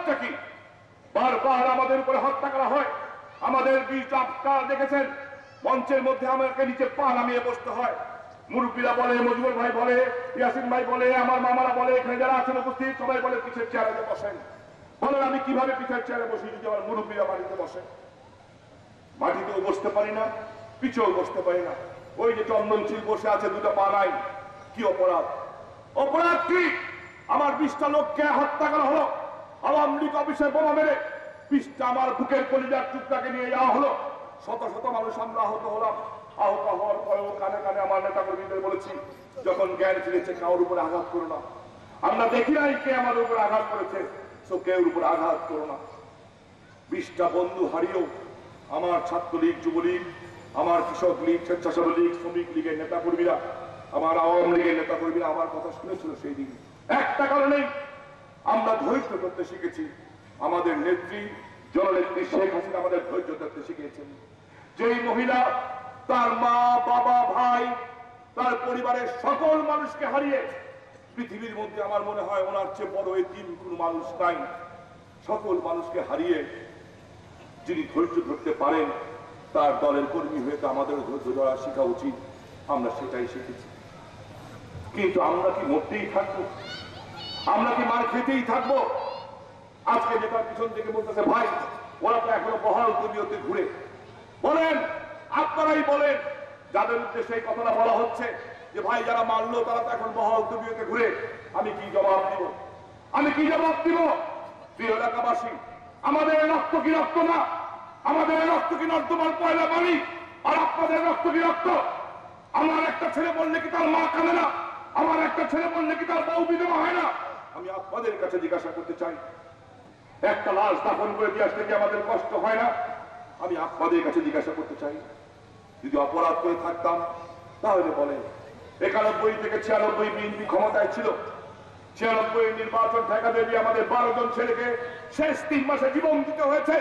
অপরাধটা কি? বারবার আমাদের উপরে হত্যা করা হয়। আমাদের বীর আপনারা দেখেছেন, মঞ্চের মধ্যে আমাকে নিচে পা নামিয়ে বসতে হয়। মুরব্বীরা বলে, মজিবুর ভাই বলে, ইয়াসিন ভাই বলে, আমার মামারা বলে, এখানে যারা আছেন উপস্থিত সবাই বলে পিছের চেয়ারে বসেন। বলেন আমি কিভাবে পিছের চেয়ারে বসি যদি আমার মুরব্বীরা মাটিতে বসে? মাটিতেও বসতে পারি না, পিছেও বসতে পারি না। ওই যে চন্দনশীল বসে আছে, দুটো পা নাই। কি অপরাধ? অপরাধ কি? আমার 20টা লোককে হত্যা করা হলো। আওয়ামী লীগ অফিসে বোমা মেরে 20টা আমার বুকের কলিজার টুকটাকে নিয়ে যাওয়া হলো। শত শত মানুষ আমরা আহত হলাম। আহত হওয়ার পরেও কানে কানে আমার নেতা কর্মীদের বলেছি, যখন জ্ঞান ফিরেছে কারোর উপরে আঘাত করো না। আমরা দেখি নাই কে আমাদের উপরে আঘাত করেছে, সো কেউ উপরে আঘাত করো না। 20টা বন্ধু হারিয়েও আমার ছাত্রলীগ, যুবলীগ, আমার কৃষক লীগ, স্বেচ্ছাসেবক লীগ, শ্রমিক লীগের নেতা কর্মীরা, আমার আওয়ামী লীগের নেতা কর্মীরা আমার কথা শুনেছিল সেই দিন। একটা কারণেই আমরা ধৈর্য করতে শিখেছি। আমাদের নেত্রী জননেত্রী শেখ হাসিনা আমাদের ধৈর্য ধরতে শিখিয়েছেন। যেই মহিলা তার মা, বাবা, ভাই, তার পরিবারের সকল মানুষকে হারিয়ে, পৃথিবীর মধ্যে আমার মনে হয় ওনার চেয়ে বড় এতিম কোন মানুষ নাই। সকল মানুষকে হারিয়ে যিনি ধৈর্য ধরতে পারেন, তার দলের কর্মী হয়ে তো আমাদের ধৈর্য ধরা শেখা উচিত। আমরা সেটাই শিখেছি। কিন্তু আমরা কি মরতেই থাকবো? আমরা কি মার খেতেই থাকবো? আজকে যেটা পিছন থেকে বলতেছে, ভাই ওরা তো এখনো বহাল তবিয়তে ঘুরে। বলেন, আপনারাই বলেন, যাদের উদ্দেশ্যে এই কথাটা বলা হচ্ছে যে ভাই যারা মারলো তারা তো এখন বহাল তবিয়তে ঘুরে, আমি কি জবাব দিব? আমি কি জবাব দিব? প্রিয় এলাকাবাসী, আমাদের রক্ত কি রক্ত না? আমাদের রক্ত কি নর্দমার পয়লা পানি? আর আপনাদের রক্ত কি রক্ত? আমার একটা ছেলে বললে কি তার মা কাঁদে না? আমার একটা ছেলে বললে কি তার বউ বিধবা হয় না? আমি আপনাদের কাছে জিজ্ঞাসা করতে চাই, একটা লাশ দাফন করে দিয়ে আসতে কি আমাদের কষ্ট হয় না? আমি আপনাদের কাছে জিজ্ঞাসা করতে চাই, যদি অপরাধ করে থাকতাম তাহলে বলেন। 91 থেকে 96 বিএনপি ক্ষমতায় ছিল। 96 নির্বাচন ঠেকাতে দিয়ে আমাদের 12 জন ছেলেকে শেষ 3 মাসে জীবন দিতে হয়েছে।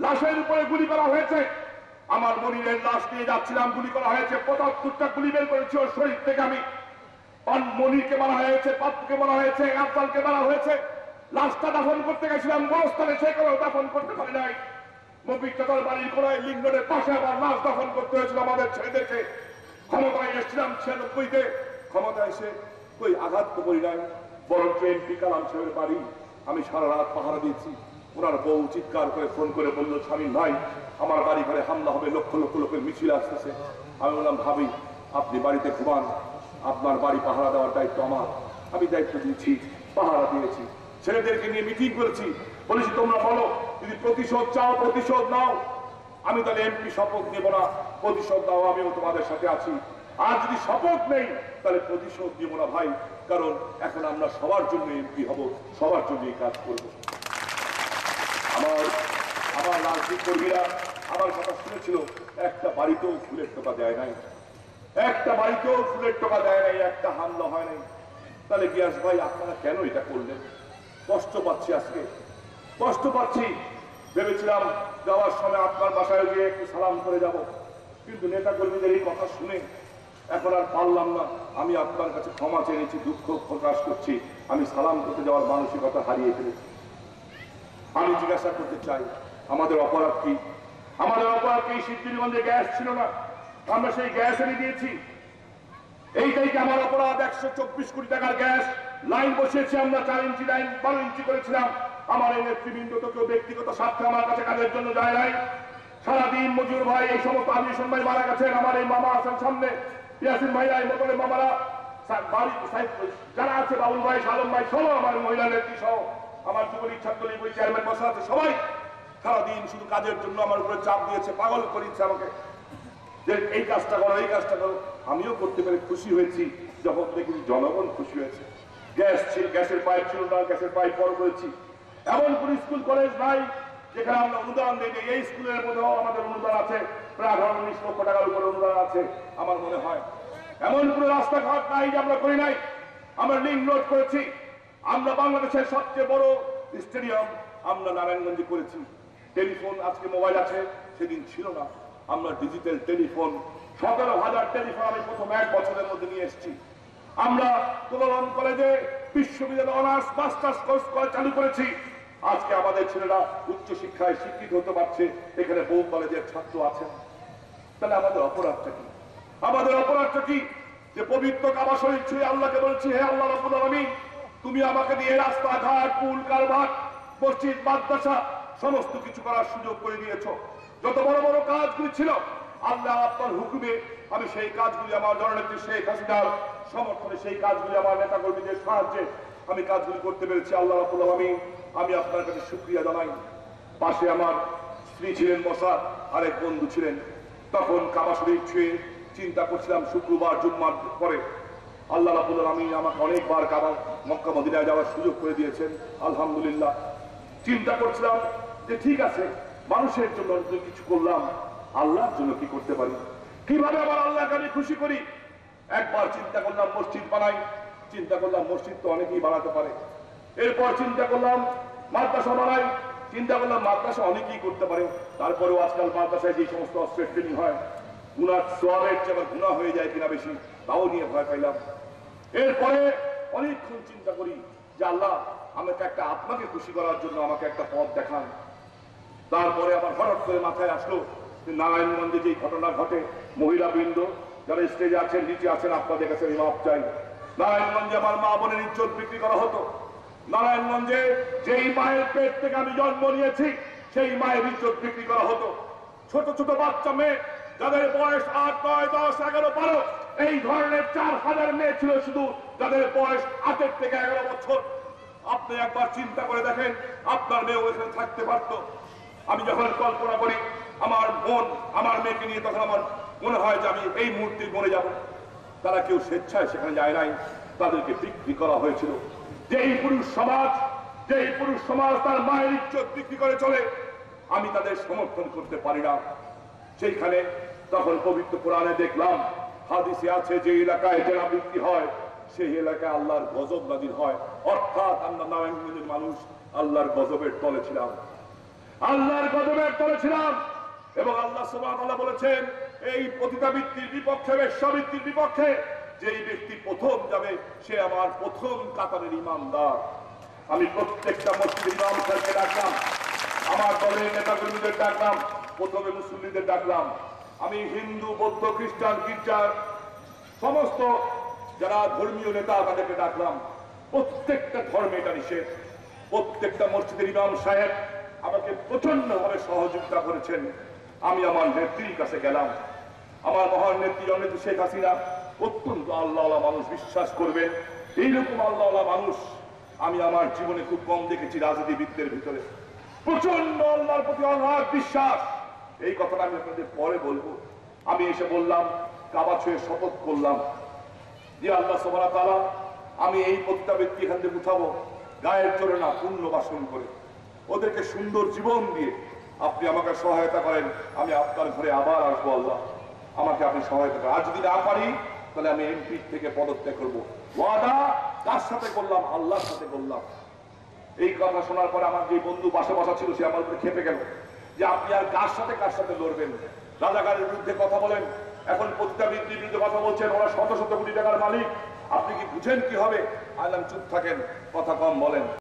লাশের উপরে গুলি করা হয়েছে। আমার মনিরের লাশ নিয়ে যাচ্ছিলাম, গুলি করা হয়েছে। 75টা গুলি বের করেছি ওর শরীর থেকে। আমি মনিরকে মারা হয়েছে, পাপ্পুকে মারা হয়েছে, আফজালকে মারা হয়েছে। লাশটা দাফন করতে গেছিলাম গোরস্থানে, সেখানেও দাফন করতে পারি নাই। মফিক চাচার বাড়ির কোনায় লিঙ্ক রোডের পাশে আবার লাশ দাফন করতে হয়েছিল আমাদের ছেলেদেরকে। ক্ষমতায় এসেছিলাম 96-তে, ক্ষমতায় এসে কই আঘাত তো করি নাই। বরঞ্চ এমপি কালাম সাহেবের বাড়ি আমি সারা রাত পাহারা দিয়েছি। ওনার বউ চিৎকার করে ফোন করে বলল, স্বামী ভাই আমার বাড়ি ঘরে হামলা হবে, লক্ষ লক্ষ লোকের মিছিল আসতেছে। আমি বললাম, ভাবি আপনি বাড়িতে ঘুমান, আপনার বাড়ি পাহারা দেওয়ার দায়িত্ব আমার। আমি দায়িত্ব দিয়েছি, পাহারা দিয়েছি। ছেলেদেরকে নিয়ে মিটিং করেছি, বলেছি তোমরা বলো যদি প্রতিশোধ চাও প্রতিশোধ নাও। আমি তাহলে এমপি শপথ নেব না, প্রতিশোধ দাও, আমিও তোমাদের সাথে আছি। আর যদি শপথ নেই তাহলে প্রতিশোধ দিব না ভাই, কারণ এখন আমরা সবার জন্য এমপি হব, সবার জন্য এই কাজ করব। আমার রাজনীতি কর্মীরা আমার কথা শুনেছিল, একটা বাড়িতেও ফুলের টোকা দেয় নাই, একটা বাড়িতেও ফুলের টোকা দেয় নাই, একটা হামলা হয় নাই। তাহলে গিয়াস ভাই আপনারা কেন এটা করলেন? কষ্ট পাচ্ছি, আজকে কষ্ট পাচ্ছি। ভেবেছিলাম যাওয়ার সময় আপনার বাসায় গিয়ে একটু সালাম করে যাব, কিন্তু নেতা কর্মীদের এই কথা শুনে এখন আর পারলাম না। আমি আপনার কাছে ক্ষমা চেয়েছি, দুঃখ প্রকাশ করছি, আমি সালাম করতে যাওয়ার মানসিকতা হারিয়ে ফেলেছি। আমি জিজ্ঞাসা করতে চাই, আমাদের অপরাধ কি? আমাদের অপরাধ কি? শিবগঞ্জে গ্যাস ছিল না, আমরা সেই গ্যাস এনে দিয়েছি। এইটাই কি আমার অপরাধ? 124 কোটি টাকার গ্যাস লাইন বসিয়েছি আমরা, 4 ইঞ্চি লাইন 12 ইঞ্চি করেছিলাম। আমার এই নেতৃবৃন্দ তো কেউ ব্যক্তিগত স্বার্থে আমার কাছে কাজের জন্য যায় নাই। সারাদিন মজুর ভাই, এই সমস্ত আলিশন ভাই মারা গেছেন, আমার এই মামা আছেন সামনে, ইয়াসিন ভাইরা, এই মতনের মামারা, যারা আছে, বাবুল ভাই, সালম ভাই সহ, আমার মহিলা নেত্রী সহ, আমার যুবলীগ ছাত্রলীগ ওই চেয়ারম্যান বসা আছে, সবাই সারাদিন শুধু কাজের জন্য আমার উপরে চাপ দিয়েছে, পাগল করেছে আমাকে যে এই কাজটা করো, এই কাজটা করো। আমিও করতে পেরে খুশি হয়েছি, যখন দেখি জনগণ খুশি হয়েছে। গ্যাস ছিল, গ্যাসের পাইপ ছিল না, গ্যাসের পাইপ বড় করেছি। এমন কোন স্কুল কলেজ নাই যেখানে আমরা অনুদান দিই। এই স্কুলের মধ্যেও আমাদের অনুদান আছে, প্রায় 18-19 লক্ষ টাকার উপরে অনুদান আছে আমার মনে হয়। এমন কোন রাস্তাঘাট নাই যে আমরা করি নাই। আমরা লিঙ্ক রোড করেছি, আমরা বাংলাদেশের সবচেয়ে বড় স্টেডিয়াম আমরা নারায়ণগঞ্জে করেছি। টেলিফোন, আজকে মোবাইল আছে, সেদিন ছিল না। আমরা ডিজিটাল টেলিফোন 17,000 টেলিফোন আমি প্রথম 1 বছরের মধ্যে নিয়ে এসেছি। আমরা তুলন কলেজে বিশ্ববিদ্যালয় অনার্স মাস্টার্স কোর্স চালু করেছি। আজকে আমাদের ছেলেরা উচ্চ শিক্ষায় শিক্ষিত হতে পারছে, এখানে বহু কলেজের ছাত্র আছেন। তাহলে আমাদের অপরাধটা কি? আমাদের অপরাধটা কি যে পবিত্র কাবা শরীফ ছুঁয়ে আল্লাহকে বলছি, হে আল্লাহ রাব্বুল আলামিন, তুমি আমাকে দিয়ে রাস্তাঘাট, পুল কারবার, মসজিদ, মাদ্রাসা সমস্ত কিছু করার সুযোগ করে দিয়েছো। যত বড় বড় কাজগুলি ছিল আল্লাহ আপনার হুকুমে আমি সেই কাজগুলি আমার জননেত্রী শেখ হাসিনার সমর্থনে, সেই কাজগুলি আমার নেতা কর্মীদের সাহায্যে আমি কাজগুলি করতে পেরেছি। আল্লাহ রাব্বুল আলামিন, আমি আপনার কাছে শুকরিয়া জানাই। পাশে আমার স্ত্রী ছিলেন বসা, আরেক বন্ধু ছিলেন। তখন কাবা শরীফ ছুঁয়ে চিন্তা করছিলাম, শুক্রবার জুম্মার পরে আল্লাহ রাব্বুল আলামিন আমাকে অনেকবার কাবা মক্কা মদিনায় যাওয়ার সুযোগ করে দিয়েছেন, আলহামদুলিল্লাহ। চিন্তা করছিলাম যে ঠিক আছে, মানুষের জন্য কিছু করলাম, আল্লাহর জন্য কি করতে পারি, কিভাবে আবার আল্লাহকে আমি খুশি করি। একবার চিন্তা করলাম মসজিদ বানাই, চিন্তা করলাম মসজিদ তো অনেকেই বানাতে পারে। এরপর চিন্তা করলাম মাদ্রাসা বানাই, চিন্তা করলাম মাদ্রাসা অনেকেই করতে পারে। তারপরেও আজকাল মাদ্রাসায় যে সমস্ত অস্ত্রের ট্রেনিং হয়, গুনার সোয়াবের চেয়ে গুনাহ হয়ে যায় কিনা বেশি, তাও নিয়ে ভয় পাইলাম। এরপরে অনেকক্ষণ চিন্তা করি যে আল্লাহ, আমাকে একটা আপনাকে খুশি করার জন্য আমাকে একটা পথ দেখান। তারপরে আবার হঠাৎ করে মাথায় আসলো নারায়ণগঞ্জে যে ঘটনা ঘটে, মহিলা বৃন্দ যারা স্টেজে আছেন, নিচে আছেন, আপনাদের কাছে মাপ চাই। নারায়ণগঞ্জে আমার মা বোনের ইজ্জত বিক্রি করা হতো। নারায়ণগঞ্জে যেই মায়ের পেট থেকে আমি জন্ম নিয়েছি সেই মায়ের ইজ্জত বিক্রি করা হতো। ছোট ছোট বাচ্চা মেয়ে যাদের বয়স 8, 9, 10, 11, 12, এই ধরনের 4000 মেয়ে ছিল শুধু, যাদের বয়স 8 থেকে 11 বছর। আপনি একবার চিন্তা করে দেখেন, আপনার মেয়ে ওইখানে থাকতে পারতো। আমি যখন কল্পনা করি আমার বোন, আমার মেয়েকে নিয়ে, তখন আমার মনে হয় যে আমি এই মুহূর্তে মরে যাব। তারা কেউ স্বেচ্ছায় সেখানে যায় নাই, তাদেরকে বিক্রি করা হয়েছিল। যেই পুরুষ সমাজ তার মায়ের ইজ্জত বিক্রি করে চলে, আমি তাদের সমর্থন করতে পারি না। সেইখানে তখন পবিত্র কোরআনে দেখলাম, হাদিসে আছে, যে এলাকায় জেনা বিক্রি হয় সেই এলাকায় আল্লাহর গজব নাযিল হয়। অর্থাৎ আমরা নারায়ণগঞ্জের মানুষ আল্লাহর গজবের তলে ছিলাম, আল্লাহর গজবের তলে ছিলাম। এবং আল্লাহ সুবহানাহু ওয়া তাআলা বলেছেন, এই পতিতাবৃত্তির বিপক্ষে, বেশ্যাবৃত্তির বিপক্ষে যেই ব্যক্তি প্রথম যাবে সে আমার প্রথম কাতারের ইমানদার। আমি প্রত্যেকটা মসজিদের ইমাম সাহেবকে ডাকলাম, আমার দলের নেতাকর্মীদের ডাকলাম, প্রথমে মুসলিমদের ডাকলাম। আমি হিন্দু, বৌদ্ধ, খ্রিস্টান, গির্জার সমস্ত যারা ধর্মীয় নেতা তাদেরকে ডাকলাম। প্রত্যেকটা ধর্মে এটা নিষেধ। প্রত্যেকটা মসজিদের ইমাম সাহেব আমাকে প্রচন্ড ভাবে সহযোগিতা করেছেন। আমি আমার নেত্রীর কাছে গেলাম। আমার মহান নেত্রী জননেত্রী শেখ হাসিনা অত্যন্ত আল্লাহওয়ালা মানুষ, বিশ্বাস করবেন এইরকম আল্লাহওয়ালা মানুষ আমি আমার জীবনে খুব কম দেখেছি। রাজনীতিবিদদের ভিতরে প্রচন্ড আল্লাহর প্রতি অগাধ বিশ্বাস। এই কথাটা আমি আপনাদের পরে বলবো। আমি এসে বললাম, কাবা ছুঁয়ে শপথ করলাম যে আল্লাহ সুবহানাহু ওয়া তাআলা, আমি এই পতিতাবৃত্তি এখান থেকে উঠাবো, গায়ের জোরে না, পুণ্য বাসন করে, ওদেরকে সুন্দর জীবন দিয়ে আপনি আমাকে সহায়তা করেন। আমি আপনার ঘরে আবার আসবো। আল্লাহ, আমাকে আপনি সহায়তা করেন। আর যদি না পারি তাহলে আমি এমপি থেকে পদত্যাগ করবো। ওয়াদা কার সাথে করলাম? আল্লাহর সাথে করলাম। এই কথা শোনার পরে আমার যে বন্ধু পাশে বসা ছিল সে আমার উপরে খেপে গেল যে আপনি আর কার সাথে লড়বেন? রাজাকারের বিরুদ্ধে কথা বলেন, এখন পতিতাবৃত্তির বিরুদ্ধে কথা বলছেন, ওরা শত শত কোটি টাকার মালিক, আপনি কি বুঝেন কি হবে? আইলাম চুপ থাকেন, কথা কম বলেন।